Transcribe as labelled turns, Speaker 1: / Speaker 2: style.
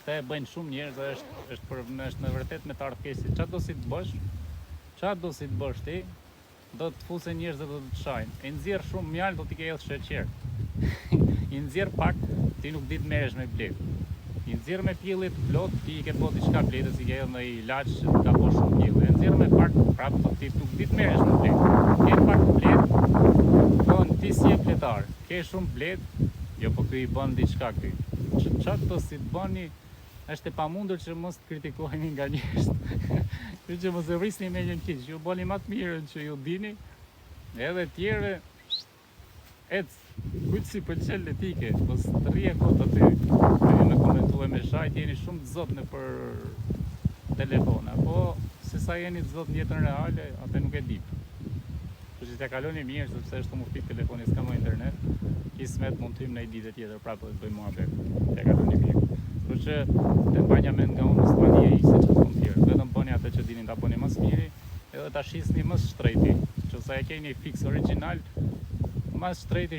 Speaker 1: Këtë e bëjnë shumë njerëz dhe është në vërtet me të ardhkesi. Çfarë do si të bësh? Çfarë do si të bësh ti? Do të fuse njerëz dhe do të shajnë. E nxjerr shumë mjalë do t'i ke edhe sheqer. I nxjerr pak, ti nuk di të merresh me blet. I nxjerr me pjellit plot, ti i ke bërë diçka bletës, i ke edhe në ilaç, ka bërë shumë pjellë. E nxjerr me pak, prapë ti nuk di të merresh me blet. Ke pak blet, thon ti si je bletar. Ke shumë blet, jo po ky i bën diçka ky. Çfarë do si të bëni? Është e pamundur që mos të kritikoheni nga njerëzit. Kështu që mos e rrisni me një keq, ju bëni më të mirën që ju dini, edhe tjerëve ec, kujt si pëlqen letike, mos të rrije kot aty, me komentue me shajt, jeni shumë të zot në për telefona, po se sa jeni të zot në jetën reale, atë nuk e di. Kështu që t'ja kaloni mirë, sepse është të muftit telefoni, s'ka më internet, kismet mund të hym në i ditë tjetër, prapë të bëjmë muhabet, t'ja kaloni mirë. Kështu që të mbanja mend nga unë s'pani e se që të mund tjerë, vetëm bëni atë që dini ta bëni më së miri, edhe ta shisni më së shtrejti, që sa e keni fix original, më së shtrejti